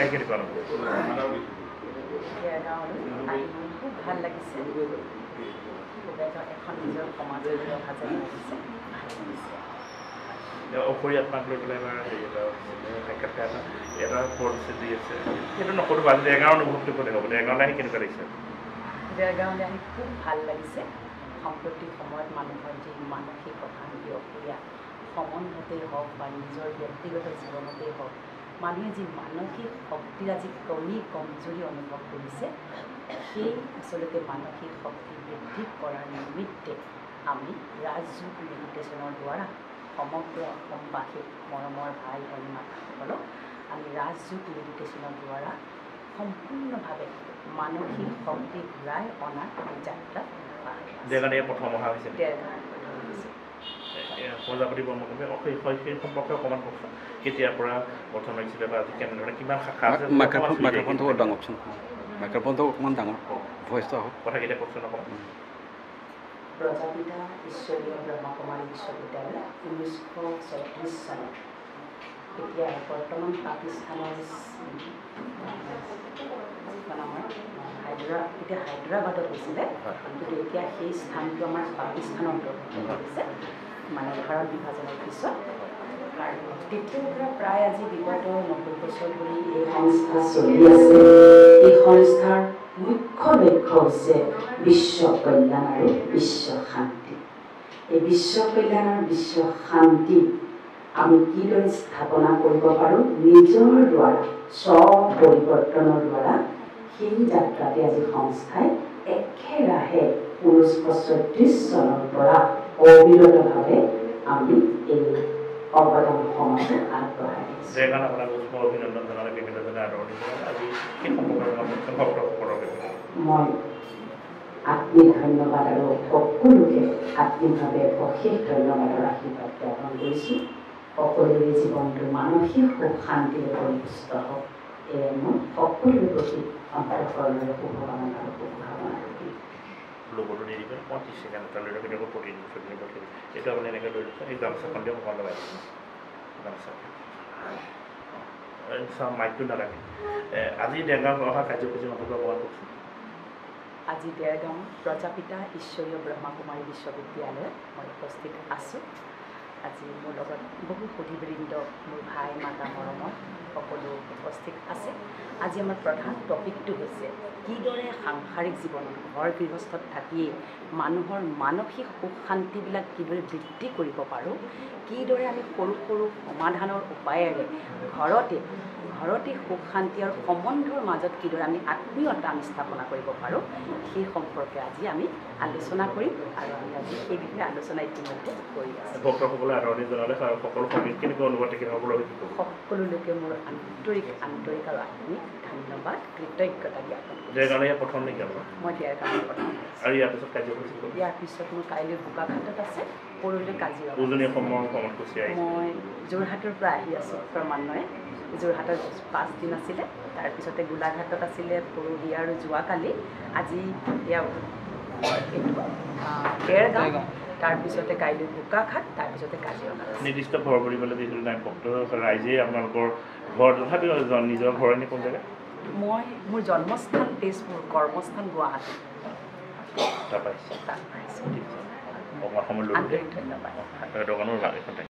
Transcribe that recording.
আহি কেনেকুৱা অনুভৱ? খুব ভাল লাগিছে। এখন নিজৰ সমাজলৈ অহা যেন লাগিছে। অসুৰী আত্মাক লৈ পেলাই এবাৰ হেৰি এটা সাক্ষাৎকাৰ এটা পৰিস্থিতি আছে সেইটো নকৰোঁ বাৰু দেৰগাঁৱৰ অনুভৱটো ক'লে হ'ব দেৰগাঁৱলৈ আহি কেনেকুৱা লাগিছে? দেৰগাঁৱলৈ আহি খুব ভাল লাগিছে। সাম্প্ৰতিক সময়ত মানুহৰ যি মানসিক অশান্তি অসুবিধা সম্বন্ধতেই হওক বা নিজৰ ব্যক্তিগত জীৱনতেই হওক মানুহে যি মানসিক শক্তিৰ আজি কমজোৰি অনুভৱ কৰিছে সেই আচলতে মানসিক শক্তি বৃদ্ধি কৰাৰ নিমিত্তে আমি ৰাজযোগ মেডিটেশ্যনৰ দ্বাৰা সমগ্ৰ অসমবাসী মৰমৰ ভাই ভনীসকলক আমি ৰাজযোগ মেডিটেশ্যনৰ দ্বাৰা সম্পূৰ্ণভাৱে মানসিক শক্তি ঘূৰাই অনাৰ যাত্ৰা দেৰগাঁৱত প্ৰথম অহা হৈছে প্ৰজাপতি বৰ্মকৰ্মী সেই সম্পৰ্কে অকণমান কওকচোন কেতিয়াৰ পৰা প্ৰথম আহিছিলে বা আজি কেনেধৰণে কিমান শাখা আছে মাইক্ৰফোনটো ডাঙৰ কওকচোন মাইক্ৰফোনটো অকণমান ডাঙৰ ভইচটো আহক কথাকেইটা কওকচোন অকণমান প্ৰজাপিতা ঈশ্বৰীয় ব্ৰহ্মকুমাৰী বিশ্ববিদ্যালয় 1936 চনত এতিয়া বৰ্তমান পাকিস্তানৰ এতিয়া হায়দৰাবাদত হৈছিলে কিন্তু এতিয়া সেই স্থানটো আমাৰ পাকিস্তানৰ অন্তৰ্ভুক্ত হৈছে মানে ভাৰত বিভাজনৰ পিছত আৰু তেতিয়াৰ পৰা প্ৰায় আজি বিগত 90 বছৰ ধৰি এই সংস্থা চলি আছে। এই সংস্থাৰ মুখ্য লক্ষ্য হৈছে বিশ্ব কল্যাণ আৰু বিশ্ব শান্তি। এই বিশ্ব কল্যাণ আৰু বিশ্ব শান্তি আমি কিদৰে স্থাপনা কৰিব পাৰোঁ নিজৰ দ্বাৰা পৰিৱৰ্তনৰ দ্বাৰা সেই যাত্ৰাতে আজি সংস্থাই একেৰাহে 1936 চনৰ পৰা অবিৰতভাৱে আমি এই অৱদান সমাজত আগবঢ়াই দিছোঁ। অভিনন্দন জনালে বিভিন্নজনে আদৰণি আজি সেই সম্পৰ্কে মই আত্মিক ধন্যবাদ আৰু সকলোকে আত্মিকভাৱে অশেষ ধন্যবাদৰ আশীৰ্বাদ জ্ঞাপন কৰিছোঁ। সকলোৰে জীৱনটো মানসিক সুখ শান্তিৰে পৰিপুষ্ট হওক এয়ে মই সকলোৰে প্ৰতি অন্তঃকৰণেৰে শুভকামনা আৰু শুভকামনা কৰিম। লগতো দি দিবি 35 ছেকেণ্ড এটা লৈ ৰাখি দিব প্ৰতিদিন পঠিয়াই এইটো আপুনি এনেকৈ লৈ লৈছে এই গামোচাখন দিয়ক অকণ লগাই গামোচা মাইকটো নালাগে আজি দেৰগাঁও অহা কাৰ্যসূচী মাজত অকণমান কওকচোন। আজি দেৰগাঁও প্ৰজাপিতা ঈশ্বৰীয় ব্ৰহ্মকুমাৰী বিশ্ববিদ্যালয়ত মই উপস্থিত আছোঁ। আজি মোৰ লগত বহু সুধীবৃন্দ মোৰ ভাই মাতা মৰমৰ সকলো উপস্থিত আছে। আজি আমাৰ প্ৰধান টপিকটো হৈছে কিদৰে সাংসাৰিক জীৱনত ঘৰ গৃহস্থত থাকিয়েই মানুহৰ মানসিক সুখ শান্তিবিলাক কিদৰে বৃদ্ধি কৰিব পাৰোঁ, কিদৰে আমি সৰু সৰু সমাধানৰ উপায়েৰে ঘৰতে সুখ শান্তি আৰু সম্বন্ধৰ মাজত কিদৰে আমি আত্মীয়তা আমি স্থাপনা কৰিব পাৰোঁ সেই সম্পৰ্কে আজি আমি আলোচনা কৰিম আৰু আমি আজি সেই বিষয়ে আলোচনা ইতিমধ্যে কৰি আছোঁ। ভক্তসকলে আদৰণি জনালে সকলো কেনেকুৱা অনুভৱ সকলোলৈকে মোৰ আন্তৰিক আৰু আত্মিক ধন্যবাদ কৃতজ্ঞতা জ্ঞাপন দেৰগাঁৱলৈ প্ৰথম নেকি আপোনাৰ? মই দেৰগাঁৱলৈ প্ৰথম আৰু ইয়াৰ পিছত কাৰ্যসূচী ইয়াৰ পিছত মোৰ কাইলৈ বোকাখাটত আছে পৰহিলৈ কাজিৰঙা উজনি অসমৰ ভ্ৰমণসূচী মই যোৰহাটৰ পৰা আহি আছোঁ ক্ৰমান্বয়ে যোৰহাটত 5 দিন আছিলে তাৰপিছতে গোলাঘাটত আছিলে পৰহি আৰু যোৱাকালি আজি দেৰগাঁও তাৰপিছতে কাইলৈ বোকাখাট তাৰপিছতে কাজিৰঙা নিৰ্দিষ্ট ঘৰ বুলিবলৈ যিহেতু নাই ভক্ত ৰাইজে আপোনালোকৰ ঘৰ তথাপিও নিজৰ ঘৰ এনে কোন জেগা? মই মোৰ জন্মস্থান তেজপুৰ কৰ্মস্থান গুৱাহাটী তাত পাইছোঁ তাত পাইছোঁ। অকণমান সময় লৈ আন্তৰিক ধন্যবাদ। দোকানৰ